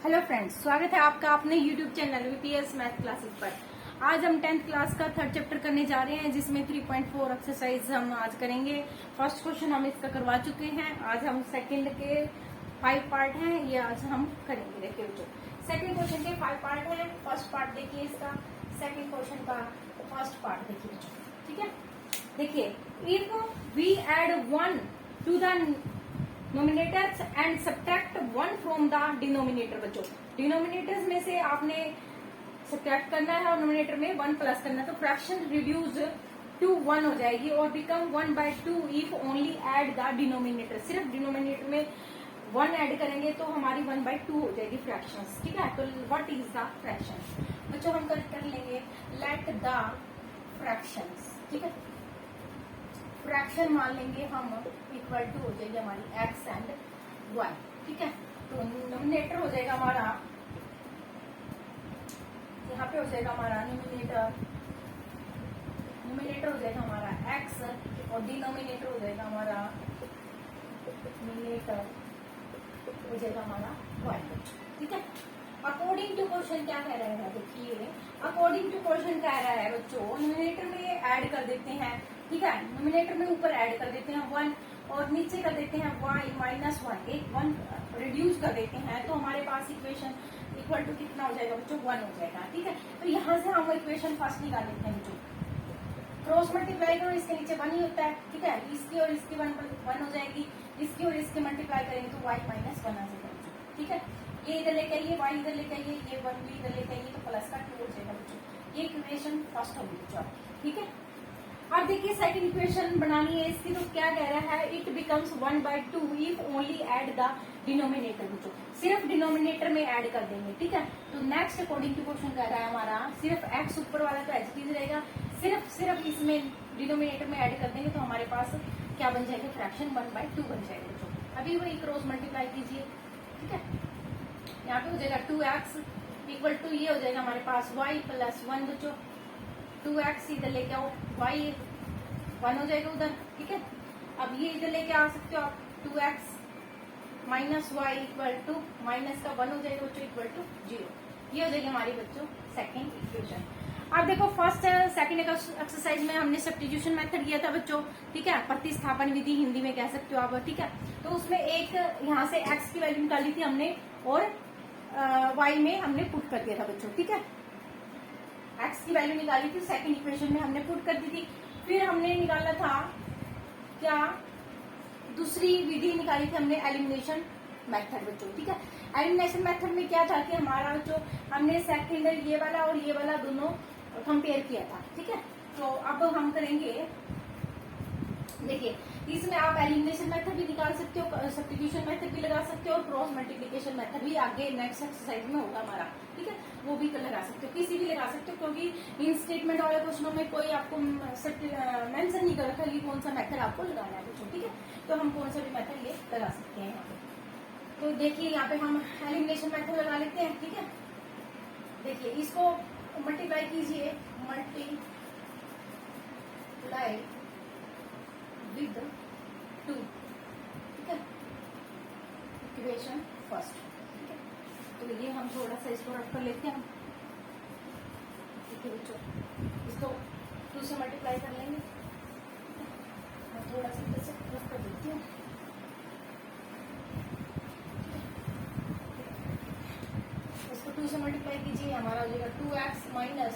Hello friends, स्वागत है आपका अपने YouTube channel VPS math classes पर। आज हम 10th क्लास का थर्ड चैप्टर करने जा रहे हैं, जिसमें 3.4 एक्सरसाइज हम आज करेंगे। फर्स्ट क्वेश्चन हम इसका करवा चुके हैं। आज हम सेकंड के 5 पार्ट हैं, ये आज हम करेंगे। देखिए बच्चों, सेकंड क्वेश्चन के 5 पार्ट हैं। फर्स्ट पार्ट देखिए इसका, सेकंड क्वेश्चन का फर्स्ट पार्ट देखिए बच्चों, ठीक है। देखिए, if we add 1 to the numerators and subtract 1 from the denominator. बच्चों, डिनोमिनेटर्स में से आपने सब्ट्रैक्ट करना है और नोमिनेटर में 1 प्लस करना है, तो फ्रैक्शन रिड्यूस टू 1 हो जाएगी और become 1/2 if only add the denominator. सिर्फ डिनोमिनेटर में 1 ऐड करेंगे तो हमारी 1/2 हो जाएगी फ्रैक्शंस, ठीक है। तो व्हाट इज द फ्रैक्शन? बच्चों, हम कर लेंगे लेट द फ्रैक्शंस, ठीक है। फ्रैक्शन मान लेंगे हम इक्वल टू हो जाएगी हमारी x एंड y, ठीक है। तो नोमिनेटर हो जाएगा हमारा, यहाँ पे हो जाएगा हमारा नोमिनेटर हो जाएगा हमारा x और डिनोमिनेटर हो जाएगा हमारा नोमिनेटर हो जाएगा हमारा y, ठीक है। अकॉर्डिंग टू क्वेश्चन क्या कह रहा है? देखिए, अकॉर्डिंग टू क्वेश्चन कह रहा है बच्चों, नोमिनेटर में ऐड कर देते हैं, ठीक है। नोमिनेटर में ऊपर ऐड कर देते हैं 1 और नीचे कर देते हैं y माइनस 1, एक 1 रिड्यूस कर देते हैं, तो हमारे पास इक्वेशन इक्वल टू कितना हो जाएगा बच्चों? 1 हो जाएगा, ठीक है। तो यहाँ से हम इक्वेशन फर्स्ट निकाल लेते हैं बच्चों। क्रॉस मल्टीप्लाई करो, इसके नीचे 1 ही होता है, ठीक है। इसकी और इसकी 1 हो जाएगी, इसकी और इसकी मल्टीप्लाई करेंगे तो y माइनस 1 आ जाएगा बच्चों, ठीक है। ये इधर लेके आइए, y इधर लेके आइए, ये 1 भी इधर लेके आइए, तो प्लस का 2 हो जाएगा बच्चों। ये इक्वेशन फर्स्ट होगी बच्चों, ठीक है। अब देखिए सेकंड इक्वेशन बनानी है इसकी, तो क्या कह रहा है? It becomes 1/2 if only add the denominator. बच्चों, सिर्फ डिनोमिनेटर में ऐड कर देंगे, ठीक है। तो नेक्स्ट अकॉर्डिंग टू क्वेश्चन कह रहा है हमारा, सिर्फ x ऊपर वाला तो एज इट इज रहेगा, सिर्फ इसमें डिनोमिनेटर में ऐड कर देंगे तो हमारे पास क्या बन जाएगा? फ्रैक्शन 1/2 बन जाएगा बच्चों। अभी वही क्रॉस मल्टीप्लाई कीजिए, ठीक है। यहाँ पे हो जाएगा 2x इक्वल टू, ये हो जाएगा हमारे पास y प्लस 1 बच्चों। 2x इधर लेके आओ, y 1 हो जाएगा उधर, ठीक है। अब ये इधर लेके आ सकते हो आप, 2x minus y equal to minus का 1 हो जाएगा बच्चों, इक्वल टू 0। ये हो जाएगी हमारी बच्चों सेकंड इक्वेशन। अब देखो, फर्स्ट सेकंड एक्सरसाइज में हमने सब्स्टिट्यूशन मेथड किया था बच्चों, ठीक है। प्रतिस्थापन विधि हिंदी में कह सकते हो आप, ठीक है। तो उसमें एक यहाँ से x की वैल्यू निकाली थी हमने और y में हमने पुट कर दिया था बच्चों, ठीक है। x की वैल्यू निकाली थी, सेकंड इक्वेशन में हमने पुट कर दी थी। फिर हमने निकाला था क्या? दूसरी विधि निकाली थी हमने, एलिमिनेशन मेथड बच्चों, ठीक है। एलिमिनेशन मेथड में क्या था कि हमारा जो हमने सेकंड ये वाला और ये वाला दोनों कंपेयर किया था, ठीक है। तो अब हम करेंगे, देखिए इसमें आप एलिमिनेशन मेथड भी निकाल सकते हो, सब्स्टिट्यूशन मेथड भी लगा सकते हो और क्रॉस मल्टीप्लिकेशन मेथड भी आगे नेक्स्ट एक्सरसाइज में होगा हमारा, ठीक है। वो भी लगा सकते हो, किसी भी लगा सकते हो, क्योंकि इन स्टेटमेंट वाले क्वेश्चनों में कोई आपको मेंशन नहीं कर रखा कि कौन सा मेथड आपको लगाना है बच्चों, ठीक है। तो हम कौन सा भी मेथड ये लगा सकते हैं यहाँ पे। तो देखिए यहाँ पे हम एलिमिनेशन मेथड लगा लेते हैं, ठीक है। देखिए इसको मल्टीप्लाई कीजिए, मल्टीप्लाई विद 2, ठीक है, इक्वेशन फर्स्ट, ठीक है। तो ये हम थोड़ा सा इसको रख कर लेते हैं, ठीक है बच्चों। इसको 2 से मल्टीप्लाई कर लेंगे, मैं थोड़ा सा इधर से रख कर देती हूँ। इसको 2 से मल्टीप्लाई कीजिए, हमारा हो जाएगा 2x minus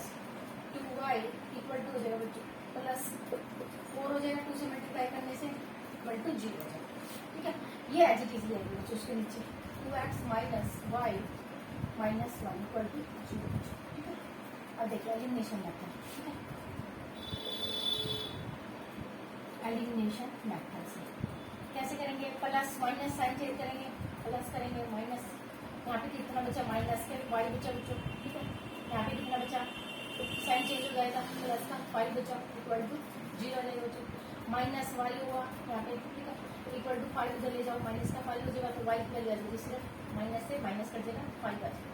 2y equal to हो जाएगा बच्चों प्लस 4 हो जाएगा। 2 से मल्टीप्लाई करने से इक्वल टू 0 हो जाएगा, ठीक है। ये एज इट इज लगेगी बच्चों, उसके नीचे 2x minus y minus 1 equal to 0, ठीक है। अब देखिए एलिमिनेशन मेथड, ठीक है। एलिमिनेशन मेथड से कैसे करेंगे? प्लस माइनस साइन चेंज करेंगे, प्लस करेंगे माइनस, यहाँ पे कितना बचा? माइनस के y बचा बच्चों, ठीक है। यहाँ पे कितना बचा? साइन चेंज हो जाएगा, प्लस का 5 बचा इक्वल टू 0 हो जाएगा बच्चों। माइनस y हुआ यहाँ पे, ठीक है, इक्वल टू 5 उधर ले जाओ, माइनस का 5 हो जाएगा, तो y की वैल्यू आ जाएगी, सिर्फ माइनस से माइनस कर देगा, 5 आ जाएगा,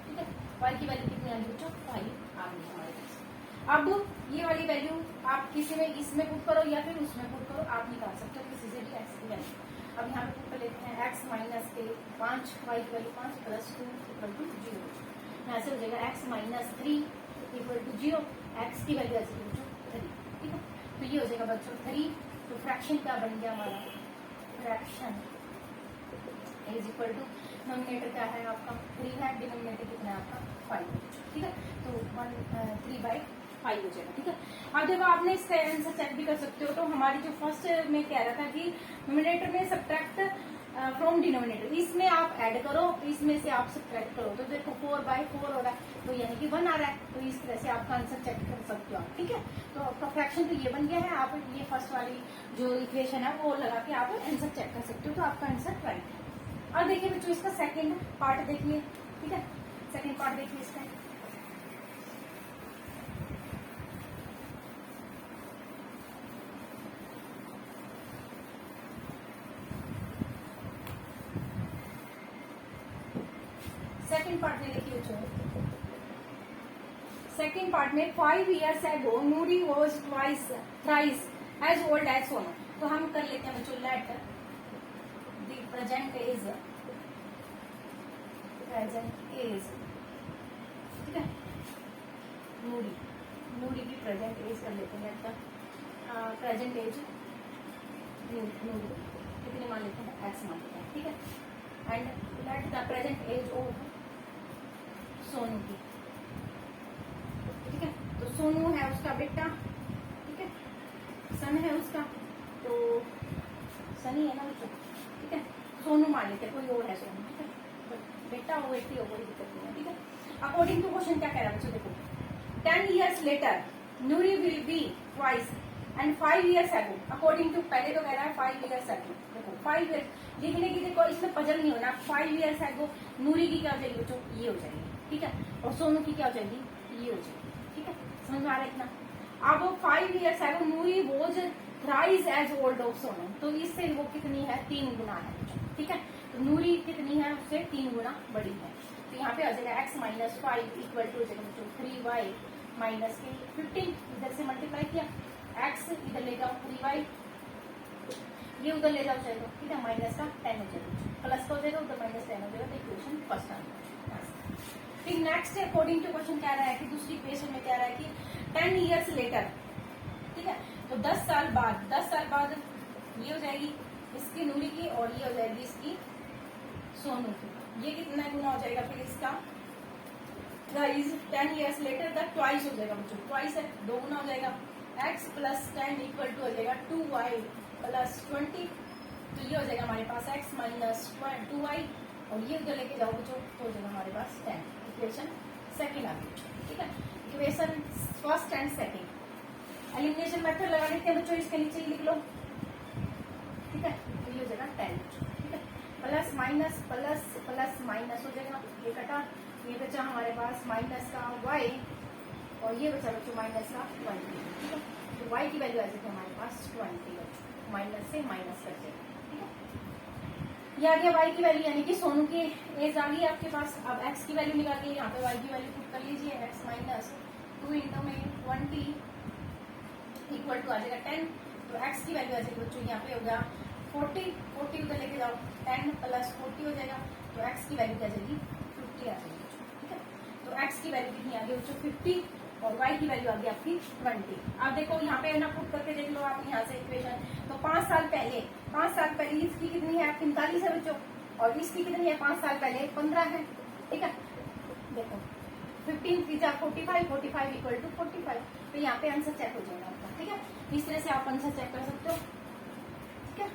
ठीक है। y की वैल्यू कितनी आ गई बच्चों? 5 आ गई हमारे पास। अब ये वाली वैल्यू आप किसी में इसमें पुट करो या फिर उसमें पुट करो, आप निकाल सकते हो किसी से भी x की वैल्यू। अब यहाँ पे पुट कर लेते हैं x माइनस के 5, y की वैल्यू 5 प्लस 2 इक्वल टू 0। यहाँ से हो जाएगा x minus 3 equal to 0, x की वैल्यू ऐसे बच्चों 3, ठीक है। तो ये हो जाएगा बच्चों 3। तो फ्रैक्शन क्या बन गया हमारा, fraction is equal to numerator क्या है आपका 3 है, डिनोमिनेटर कितना है आपका 5, ठीक है। तो 3/5 हो जाएगा, ठीक है। अब देखो आपने इसका आंसर चेक भी कर सकते हो। तो हमारी जो फर्स्ट में कह रहा था कि नोमिनेटर में सब्ट्रैक्ट फ्रॉम डिनोमिनेटर, इसमें आप ऐड करो, इसमें से आप सब्ट्रैक्ट करो। तो देखो 4/4 हो रहा है, तो यानी कि 1 आ रहा है। तो इस तरह से आपका आंसर चेक कर सकते हो आप, ठीक है। तो आपका फ्रैक्शन तो ये बन गया है। आप ये फर्स्ट वाली जो इक्वेशन है वो लगा के आप आंसर चेक कर सकते हो। तो आपका आंसर राइट है। और देखिए बच्चों इसका सेकंड पार्ट देखिए, ठीक है। सेकंड पार्ट देखिए इसका, सेकंड पार्ट में देखिए बच्चों, सेकंड पार्ट में 5 years ago Nuri was thrice as old as Sonu। तो हम कर लेते हैं बच्चों लेट द प्रेजेंट एज, ठीक है। नूरी की प्रेजेंट एज कर लेते हैं, लेट द प्रेजेंट एज नूरी कितनी मान लेते हैं, एक्स मान लेते हैं, ठीक है। And let the present age of Sonu की, ठीक है। तो सोनू है उसका बेटा, ठीक है, सन है उसका, तो सनी है ना बच्चों, ठीक है। सोनू मान लेते हैं, कोई और है सोनू, ठीक है। बेटा हो बेटी हो कोई दिक्कत नहीं है, ठीक है। अकॉर्डिंग टू क्वेश्चन क्या कह रहा है बच्चों, देखो 10 years later Nuri will be twice and 5 years ago according to, पहले तो कह रहा है 5 years ago। देखो 5 years लिखने की, देखो इसमें पजल नहीं होना। 5 years ago नूरी की क्या हो जाएगी बच्चों, ये हो जाएगी, ठीक है। और सोनू की क्या हो जाएगी, ये हो जाएगी, ठीक है। समझ में आ रहा है इतना। अब 5 years ago Noori was thrice age old of Sonu, तो इससे वो कितनी है, 3 गुना है, ठीक है। तो नूरी कितनी है, उससे 3 गुना बड़ी है। तो यहाँ पे आ जाएगा x minus 5 equal to 3y minus के 15, इधर से मल्टीप्लाई किया, x इधर ले जाओ 3y, ये उधर ले जाओ चलो, ठीक है। माइनस का 10 हो जाएगा, प्लस का हो जाएगा, उधर माइनस 10 हो जाएगा। तो इक्वेशन फर्स्ट आ गया। फिर नेक्स्ट अकॉर्डिंग टू क्वेश्चन क्या रहा है कि दूसरी इक्वेशन में क्या रहा है कि 10 years लेटर, ठीक है। तो 10 साल बाद ये हो जाएगी इसकी नूरी की, और ये हो जाएगी इसकी सोनू की। ये कितना गुना हो जाएगा फिर इसका, guys 10 years later the twice हो जाएगा बच्चों, ट्वाइस है 2 गुना हो जाएगा। x प्लस 10 इक्वल टू हो जाएगा 2y प्लस 20। तो ये हो जाएगा हमारे पास x माइनस 2y, और ये उधर लेके जाओ बच्चों, तो हो जाएगा हमारे पास 10। इक्वेशन सेकेंड आ गई, ठीक है। Equation first and second elimination method लगा लेते हैं बच्चों, इसके नीचे ही लिख लो, ठीक है। तो ये हो जाएगा 10, ठीक है। Plus minus plus plus minus हो जाएगा, ये कटा, ये बचा हमारे पास माइनस का y, और ये बचा बच्चों माइनस का 20, ठीक है। तो y की वैल्यू आ जाएगी हमारे पास 20, माइनस से माइनस कर देगा, ठीक है। ये आ गया y की वैल्यू, यानी कि सोनू की एज आ गई आपके पास। अब x की वैल्यू निकालिए, यहाँ पे y की वैल्यू पुट कर लीजिए, x माइनस 2 इंटू में 20 इक्वल टू आ जाएगा 10। तो x की वैल्यू आ जाएगी बच्चों, यहाँ पे होगा 40 उधर लेके जाओ, 10 प्लस 40 हो जाएगा। तो x की वैल्यू क्या जाएगी, 50 आ जाएगी, ठीक है। तो x की वैल्यू कितनी आ गई बच्चों, 50, और y की वैल्यू आ गई आपकी 20। अब देखो यहाँ पे ना पुट करके देख लो आप यहाँ से इक्वेशन। तो 5 साल पहले इसकी कितनी है, 45 है बच्चों, और इसकी कितनी है 5 साल पहले 15 है, ठीक है। देखो 15 3 45 इक्वल टू 45। तो यहाँ पे आंसर चेक हो जाएगा आपका, ठीक है। इस तरह से आप आंसर चेक कर सकते हो, ठीक है।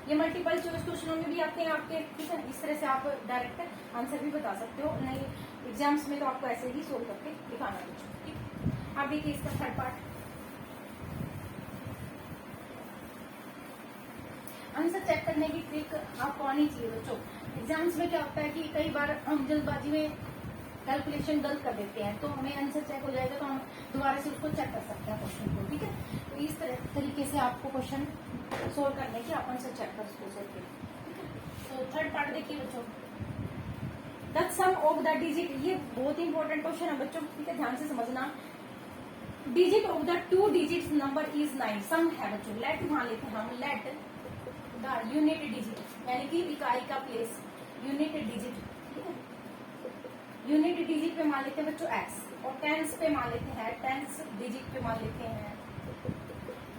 ये मल्टीपल चॉइस क्वेश्चनों में भी आते हैं आपके, ठीक है। इस तरह से आप डायरेक्ट आंसर भी बता सकते हो, नहीं एग्जाम्स में तो आपको ऐसे ही सोल्व करके दिखाना बच्चों, ठीक। आप देखिए इसका थर्ड पार्ट, आंसर चेक करने की ट्रिक आपको आनी चाहिए बच्चों। एग्जाम्स में क्या होता है कि कई बार हम जल्दबाजी में कैलकुलेशन गलत कर देते हैं, तो हमें आंसर चेक हो जाएगा, तो हम दोबारा से उसको चेक कर सकते हैं क्वेश्चन को, ठीक है। तो इस तरीके से आपको क्वेश्चन सोल्व करने की आप आंसर चेक कर सकते हैं, ठीक है। तो थर्ड पार्ट देखिए बच्चों, the sum of the digit, ये बहुत ही इंपॉर्टेंट क्वेश्चन है बच्चों, ठीक है, ध्यान से समझना। Digit of the 2 digit number is 9, सम है बच्चों। लेट मान लेते हैं हम, लेट द यूनिट डिजिट, यानी कि इकाई का प्लेस, यूनिट डिजिट, ठीक है। यूनिट डिजिट पे मान लेते हैं बच्चों एक्स, और टेंस पे मान लेते हैं, टेंस डिजिट पे मान लेते हैं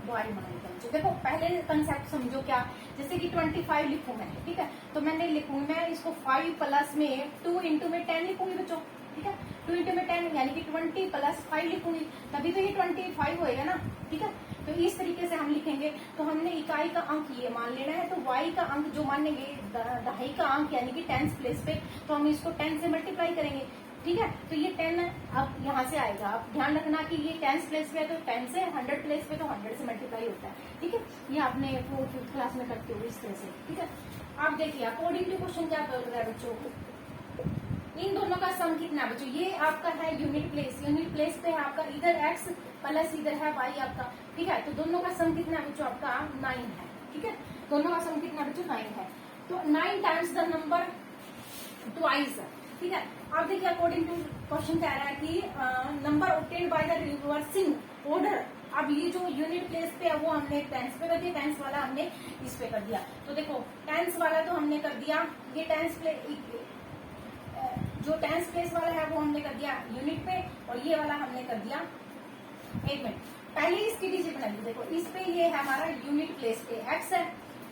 वाई मान लेते हैं। देखो पहले कंसेप्ट समझो क्या, जैसे कि 25 लिखूं मैं, ठीक है, तो मैंने लिखूं मैं इसको 5 प्लस में 2 इंटू में 10 लिखूंगी बच्चों, ठीक है, 2 इंटू में 10 यानी कि 20 प्लस 5 लिखूंगी, तभी तो ये 25 होएगा ना, ठीक है। तो इस तरीके से हम लिखेंगे। तो हमने इकाई का अंक ये मान लेना है, तो y का अंक जो मानेंगे दहाई का अंक यानी कि टेंस प्लेस पे, तो हम इसको 10 से मल्टीप्लाई करेंगे, ठीक है। तो ये 10 अब यहाँ से आएगा, अब ध्यान रखना कि ये 10 प्लेस पे है तो 10 से, 100 प्लेस पे तो 100 से मल्टीप्लाई होता है, ठीक है। ये आपने 4th क्लास में करते हो इस तरह से, ठीक है। आप देखिए अकॉर्डिंग टू क्वेश्चन क्या बोल रहा है बच्चों, इन दोनों का सम कितना है बच्चों, ये आपका है यूनिट प्लेस, यूनिट प्लेस पे है आपका इधर x प्लस इधर है y आपका, ठीक है। तो दोनों का सम कितना है बच्चों आपका 9 है, ठीक है। दोनों का सम कितना बच्चों 9 है, तो 9 टाइम्स द नंबर ट्वाइस, ठीक है। अब देखिए अकॉर्डिंग टू क्वेश्चन कह रहा है कि number obtained by the reversing order. अब ये जो यूनिट प्लेस पे है वो हमने टेंस पे कर दिया, टेंस वाला हमने इस पे कर दिया। तो देखो टेंस वाला तो हमने कर दिया, ये टेंस जो टेंस प्लेस वाला है वो हमने कर दिया यूनिट पे, और ये वाला हमने कर दिया, एक मिनट पहले इसकी डिजिट बनाइए। देखो इस पे ये है हमारा यूनिट प्लेस पे x है,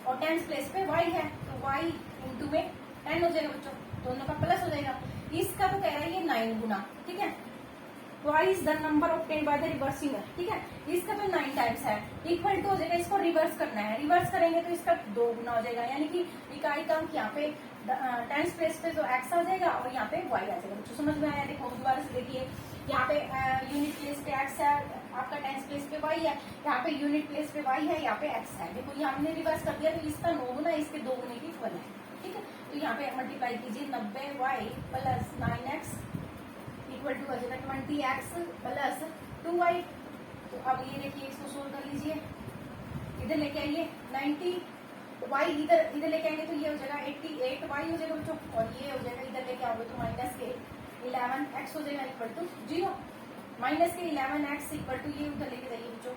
और टेंस प्लेस पे y है, तो y इंटू में 10 हो जाएगा बच्चों, दोनों का प्लस हो जाएगा। इसका तो कह रहा है ये 9 गुना, ठीक है, twice the number obtained by the reversing, ठीक है। इसका तो 9 टाइम्स है, इक्वल टू हो जाएगा, इसको रिवर्स करना है, रिवर्स करेंगे तो इसका 2 गुना हो जाएगा, यानी कि इकाई का अंक यहाँ पे टेंस प्लेस पे जो x आ जाएगा और यहाँ पे y आ जाएगा। बच्चों समझ में आया? देखो दोबारा से देखिए, यहाँ पे यूनिट प्लेस पे x है, आपका टेंस प्लेस पे y है, यहाँ पे यूनिट प्लेस पे y है, यहाँ पे x है। देखो यहाँ हमने रिवर्स कर दिया, तो इसका 9 गुना इसके 2 गुने की इक्वल है, ठीक है। तो यहाँ पे मल्टीप्लाई कीजिए, 90y plus 9x equal to हो जाएगा 20x प्लस 2y। तो अब ये देखिए इसको सोल्व कर लीजिए, इधर लेके आइए 90 y इधर लेके आएंगे तो ये हो जाएगा 88y हो जाएगा बच्चों, और ये हो जाएगा इधर लेके आओगे तो माइनस के 11x हो जाएगा इक्वल टू 0, माइनस के 11x इक्वल टू ये उधर लेके जाइए बच्चों,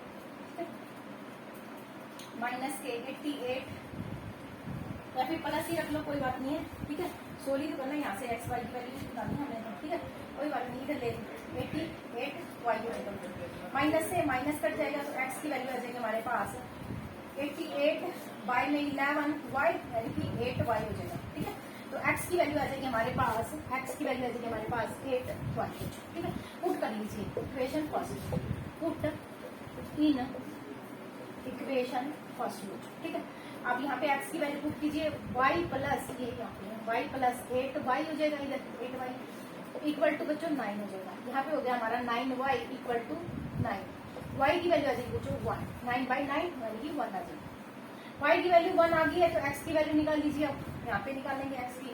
माइनस के 88 या फिर प्लस ही रख लो, कोई बात नहीं है, ठीक है। सोल्व ही तो करना, यहाँ से एक्स वाई की वैल्यू निकालनी है हमने, ठीक है, कोई बात नहीं, इधर ले 88y हो जाएगा, माइनस से माइनस कट जाएगा तो x की वैल्यू आ जाएगी हमारे पास 88 बाय में 11y यानी कि 8y हो जाएगा, ठीक है। तो x की वैल्यू आ जाएगी हमारे पास, x की वैल्यू आ जाएगी हमारे पास 8y, ठीक है। पुट कर लीजिए equation first, put in equation first, ठीक है। अब यहाँ पे x की वैल्यू पुट कीजिए, y प्लस ये यहाँ पे y प्लस 8y हो जाएगा, इधर 8y इक्वल टू बच्चों 9 हो जाएगा, यहाँ पे हो गया हमारा 9y इक्वल टू 9, y की वैल्यू आ जाएगी बच्चों 1, 9 बाई 9 यानी कि 1 आ जाएगी, y की वैल्यू 1 आ गई है, तो x की वैल्यू निकाल लीजिए। अब यहाँ पे निकालेंगे x की,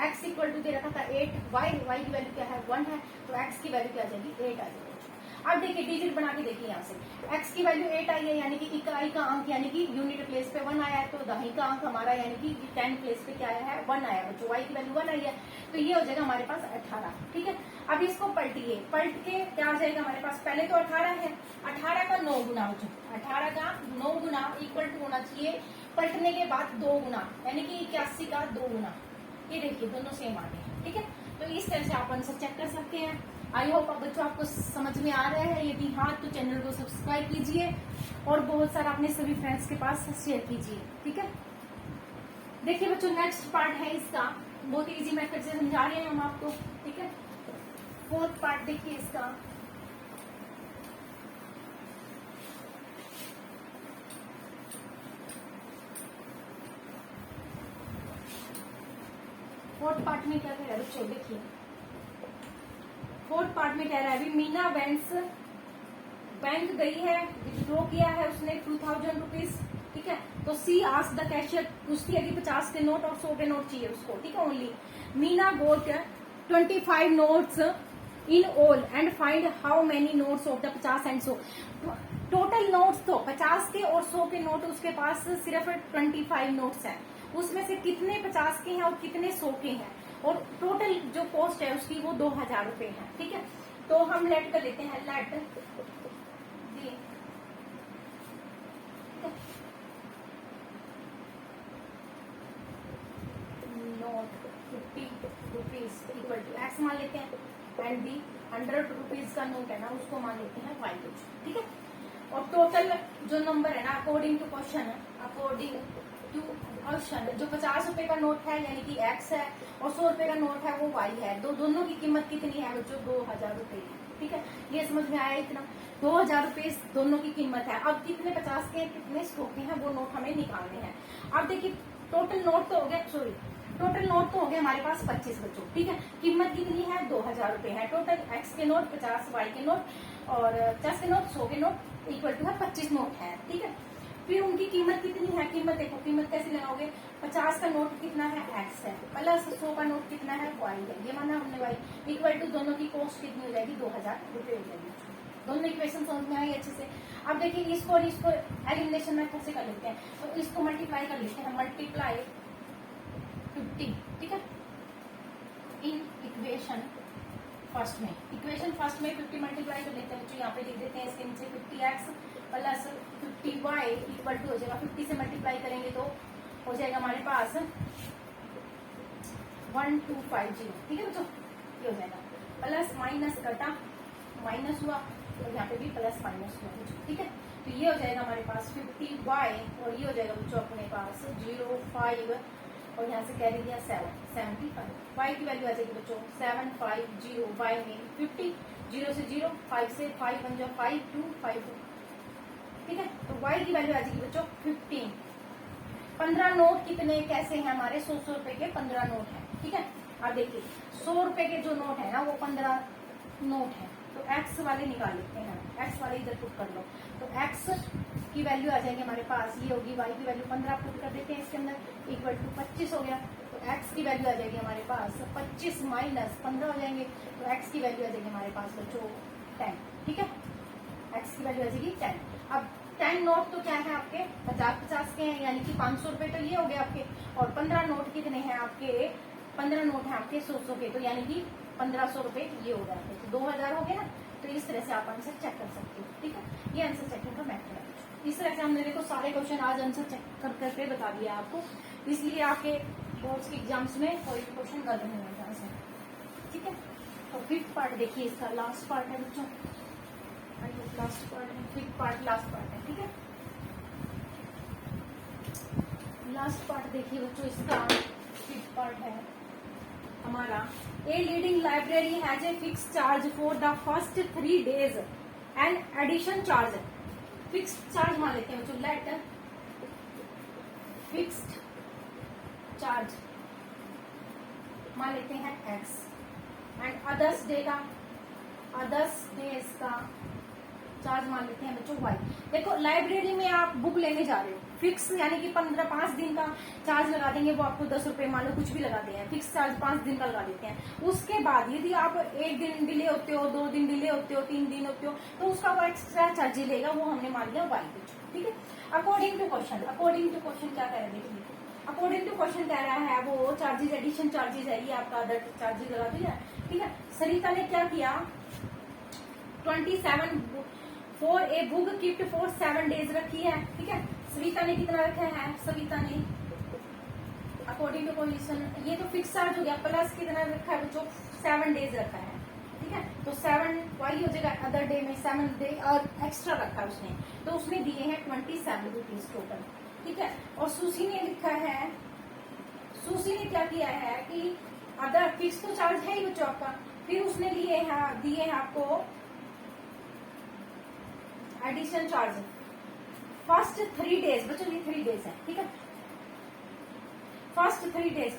x इक्वल टू दे रखा था 8y, y की वैल्यू क्या है 1 है, तो x की वैल्यू क्या आ जाएगी 8 आ जाएगी। अब देखिए डिजिट बना के देखिए, यहाँ से x की वैल्यू 8 आई है, यानी कि इकाई का अंक यानी कि यूनिट प्लेस पे 1 आया है, तो दहाई का अंक हमारा यानी कि 10 प्लेस पे क्या आया है 1 आया है बच्चों, y की वैल्यू 1 आई है, तो ये हो जाएगा हमारे पास 18, ठीक है। अब इसको पलटिए, पलट के क्या आ जाएगा हमारे पास, पहले तो 18 है, 18 का 9 गुना बच्चों, 18 का 9 गुना इक्वल टू होना चाहिए पलटने के बाद 2 गुना, यानी कि 81 का 2 गुना, ये देखिए दोनों सेम आ गए, ठीक है। तो इस तरह से आप आंसर चेक कर सकते हैं। आई होप बच्चों आपको समझ में आ रहा है, यदि हाँ तो चैनल को सब्सक्राइब कीजिए और बहुत सारा अपने सभी फ्रेंड्स के पास शेयर कीजिए, ठीक है। देखिए बच्चों नेक्स्ट पार्ट है इसका, बहुत इजी मेथड से समझा रहे हैं हम आपको, ठीक है। 4th पार्ट देखिए इसका, फोर्थ पार्ट में क्या कह रहा है बच्चों, देखिए 4th पार्ट में कह रहा है अभी मीना बैंक गई है, विथड्रॉ किया है उसने 2000 रुपीज, ठीक है। तो सी आस्क्ड द कैशियर, पूछती है कि 50 के नोट और 100 के नोट चाहिए उसको, ठीक है। Only Meena got 25 notes in all and find how many notes of the 50 and 100, total notes तो 50 के और 100 के नोट उसके पास सिर्फ 25 नोट्स हैं, उसमें से कितने 50 के हैं और कितने 100 के हैं, और टोटल जो कॉस्ट है उसकी वो 2000 रुपए है, ठीक है। तो हम लेट कर लेते हैं, लेट एंड दी 100 रुपीज का नोट है ना उसको मान लेते हैं y कुछ, ठीक है। और टोटल जो नंबर है ना अकॉर्डिंग टू क्वेश्चन जो 50 रुपए का नोट है यानी कि x है और 100 रुपए का नोट है वो y है। दोनों की कीमत कितनी है बच्चों? 2000 रुपए है, ठीक है। ये समझ में आया इतना? 2000 रुपए दोनों की कीमत है। अब कितने 50 के कितने 100 के हैं वो नोट हमें निकालने हैं। अब देखिए टोटल नोट तो हो गया हमारे पास 25 बच्चों, ठीक है। कीमत कितनी है? 2000 रुपए है। टोटल x के नोट 50, y के नोट और 50 के नोट 100 के नोट इक्वल टू है 25 नोट है, ठीक है। फिर उनकी कीमत कितनी है? कीमत देखो, कीमत कैसे लगाओगे? 50 का नोट कितना है? x है, प्लस 100 का नोट कितना है? y है। ये माना हमने y इक्वल टू दोनों की कॉस्ट कितनी हो जाएगी? 2000 रुपए हो जाएगी। दोनों इक्वेशन समझ में आई अच्छे से। अब देखिए इसको और इसको एलिमिनेशन मेथड से कर लेते हैं, तो इसको मल्टीप्लाई कर लेते हैं। मल्टीप्लाई 50, ठीक है। इन इक्वेशन फर्स्ट में 50 मल्टीप्लाई कर लेते हैं बच्चों। यहाँ पे लिख देते हैं इसके नीचे 50x plus 50y equal to हो जाएगा 50 से मल्टीप्लाई करेंगे तो हो जाएगा हमारे पास 1250, ठीक है बच्चों। ये हो जाएगा प्लस माइनस कटा माइनस हुआ और यहाँ पे भी प्लस माइनस हुआ बच्चों, ठीक है। तो ये हो जाएगा हमारे पास 50y और ये हो जाएगा बच्चों अपने पास 05 और यहाँ से कैरी दिया 75। y की वैल्यू आ जाएगी बच्चों 750, y में 50, 0 से 0, 5 से 5 बन जाओ 5252, ठीक है। तो y की वैल्यू आ जाएगी बच्चों 15। 15 नोट कितने कैसे हैं हमारे? 100 रुपए के 15 नोट है, ठीक है। अब देखिए 100 रुपए के जो नोट है ना वो 15 नोट है, तो x वाले निकाल लेते हैं। x वाले इधर पुट कर लो, तो x की वैल्यू आ जाएगी हमारे पास, ये होगी y की वैल्यू 15 पुट कर देते हैं इसके अंदर इक्वल टू 25 हो गया। तो x की वैल्यू आ जाएगी हमारे पास 25 माइनस 15 हो जाएंगे, तो x की वैल्यू आ जाएगी हमारे पास बच्चों 10, ठीक है। x की वैल्यू आ जाएगी 10। अब 10 नोट तो क्या है आपके 50 के हैं यानी कि 500 रुपए तो ये हो गए आपके, और 15 नोट कितने हैं आपके? 15 नोट है आपके 100 के, तो यानी कि 1500 रुपए ये हो गया, तो 2000 हो गए ना। तो इस तरह से आप आंसर चेक कर सकते हो, ठीक है। ये आंसर चेकिंग का मेथड है। इस तरह से हमने देखो सारे क्वेश्चन आज आंसर चेक कर करके बता दिया आपको, इसलिए आपके बोर्ड्स के एग्जाम्स में कोई भी क्वेश्चन गलत नहीं होगा आंसर, ठीक है। तो 5th पार्ट देखिए, इसका लास्ट पार्ट है बच्चों, लास्ट पार्ट है 5th पार्ट, लास्ट पार्ट है, ठीक है। लास्ट पार्ट देखिए बच्चों, इसका 5th पार्ट है हमारा। A leading library has a fix charge for the first 3 days and addition charge. Fix charge मान लेते हैं बच्चों, लेट फिक्स्ड चार्ज मान लेते हैं x एंड अदर्स डेज का चार्ज मान लेते हैं बच्चों y। देखो लाइब्रेरी में आप बुक लेने जा रहे हो, फिक्स यानी कि 5 दिन का चार्ज लगा देंगे, वो आपको 10 रुपए मान लो कुछ भी लगा दें, फिक्स चार्ज 5 दिन का लगा देते हैं। उसके बाद यदि आप 1 दिन डिले होते हो, 2 दिन डिले होते हो, 3 दिन होते हो, तो उसका वो एक्स्ट्रा चार्ज लेगा, वो हमने मान लिया y कुछ, ठीक है। अकॉर्डिंग टू क्वेश्चन क्या कह रहे हैं देखिए। अकॉर्डिंग टू क्वेश्चन कह रहा है वो चार्जेस एडिशन चार्जेस है, ये आपका अदर चार्जेस लगा दिया, ठीक है। सरिता ने क्या किया 27 for a book gift for 7 days रखी है, ठीक है। सविता ने कितना रखा है? सविता ने अकॉर्डिंग टू पोजीशन ये तो फिक्स चार्ज हो गया, प्लस कितना रखा है बच्चों? 7 days रखा है, ठीक है। तो 7 वाली हो जाएगा अदर डे में 7 डे और एक्स्ट्रा रखा है उसने, तो उसने दिए हैं 27 रुपीज टोटल, ठीक है। और सुशी ने लिखा है, सुशी ने क्या किया है कि अदर फिक्स तो चार्ज है ही बच्चों आपका, फिर उसने दिए हैं आपको एडिशन चार्ज फर्स्ट 3 days बच्चों, ये 3 days है, ठीक है। फर्स्ट 3 days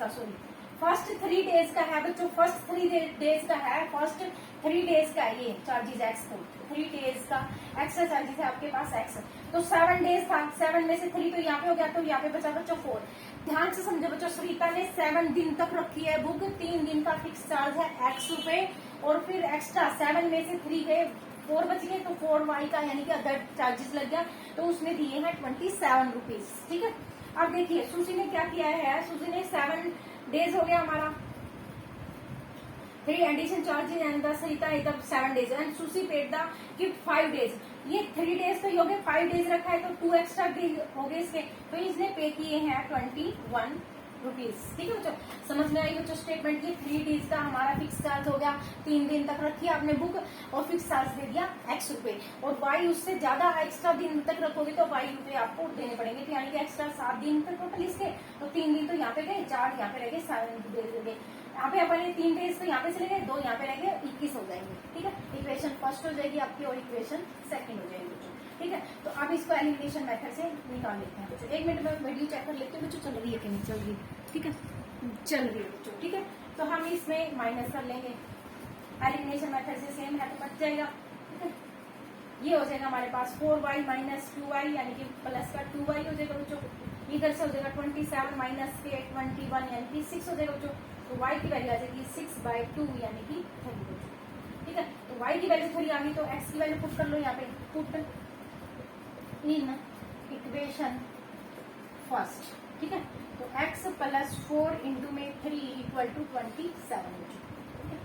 का है बच्चों, फर्स्ट 3 days का है, फर्स्ट 3 days का ये चार्जेस एक्स को 3 days का एक्स्ट्रा चार्जेस है आपके पास एक्स। तो 7 days था, 7 में से 3 तो यहाँ पे हो गया, तो यहाँ पे बचा बच्चों 4। ध्यान से समझो बच्चों, सरिता ने 7 दिन तक रखी है बुक, 3 दिन का फिक्स चार्ज है x रुपए, और फिर एक्स्ट्रा 7 में से 3 गए, 4 बच गए, तो 4y का यानी कि अदर चार्जेस लग गया, तो उसने दिए हैं 27 रुपीज, ठीक है। अब देखिए सुशी ने क्या किया है, सुशी ने 7 days हो गया हमारा, 3 एडिशन चार्जेस एंड द सरिता इधर 7 days and sushi paid the gift 5 days। ये 3 days तो हो गए, 5 days रखा है तो 2 एक्स्ट्रा हो गए इसके, तो इसने पे किए हैं 21 रुपीज। ठीक है बच्चों, समझ में आई बच्चों स्टेटमेंट की। 3 डेज का हमारा फिक्स चार्ज हो गया, 3 दिन तक रखी आपने बुक और फिक्स चार्ज दे दिया x रुपए, और y उससे ज्यादा एक्स्ट्रा दिन तक रखोगे तो y रुपए आपको देने पड़ेंगे। तो यानी कि एक्स्ट्रा 7 दिन तक टोटल इसके, तो 3 दिन तो यहाँ पे गए, 4 यहाँ पे रह गए, 7 दे देंगे यहाँ पे अपने 3 डेज तो यहाँ पे चले गए, 2 यहाँ पे रह गए, 21 हो जाएंगे। ठीक है, इक्वेशन फर्स्ट हो जाएगी आपकी और इक्वेशन सेकंड हो जाएगी बच्चों। ठीक है, तो अब इसको एलिमिनेशन मेथड से निकाल लेते हैं बच्चों। 1 मिनट में वीडियो चेक कर लेते हैं बच्चों, चल रही है कि नहीं चल रही। ठीक है, चल रही है बच्चों। ठीक है, तो हम इसमें माइनस कर लेंगे, एलिमिनेशन मेथड से सेम है तो बच जाएगा। ठीक है, ये हो जाएगा हमारे पास 4y माइनस 2y यानी कि प्लस का 2y हो जाएगा बच्चों। इधर से हो जाएगा 27 माइनस के 21 यानी कि 6 हो जाएगा बच्चों। तो y की वैल्यू आ जाएगी 6/2 यानी कि 30 बच्चों। ठीक है, तो y की वैल्यू थोड़ी आ गई, तो x की वैल्यू पुट कर लो यहाँ पे, पुट इन इक्वेशन फर्स्ट। ठीक है, तो x प्लस 4 इंटू में 3 इक्वल टू 27 बच्चों। ठीक है,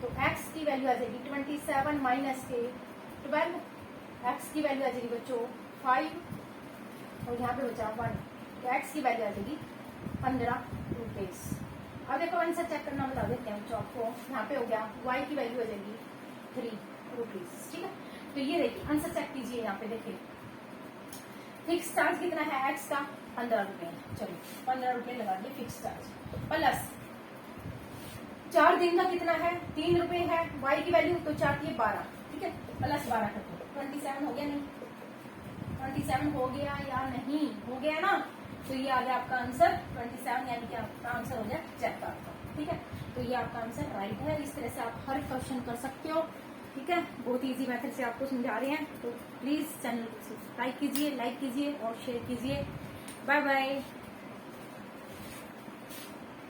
तो x की वैल्यू आ जाएगी 27 माइनस के 12, x की वैल्यू आ जाएगी बच्चों 5 और यहाँ पे बचा 1, तो x की वैल्यू आ जाएगी 15 रुपीज। अब देखो आंसर चेक करना बता देते हैं बच्चों आपको। यहाँ पे हो गया y की वैल्यू आ जाएगी 3 रुपीज। ठीक है, तो ये देखिए आंसर चेक कीजिए, यहाँ पे देखिए फिक्स चार्ज कितना है x का 15 रुपए। चलिए 15 रुपए लगा दिए फिक्स चार्ज, प्लस 4 दिन का कितना है 3 रुपए है, y की वैल्यू तो 4 की 12। ठीक है, प्लस 12 कर दो, 27 हो गया नहीं, 27 हो गया या नहीं, हो गया ना, तो ये आ गया आपका आंसर 27 यानी कि आपका आंसर हो गया चेक आपका। ठीक है, तो ये आपका आंसर राइट है। इस तरह से आप हर क्वेश्चन कर सकते हो। ठीक है, बहुत इजी मेथड से आपको समझा रहे हैं, तो प्लीज चैनल को सब्सक्राइब कीजिए, लाइक कीजिए और शेयर कीजिए। Bye bye.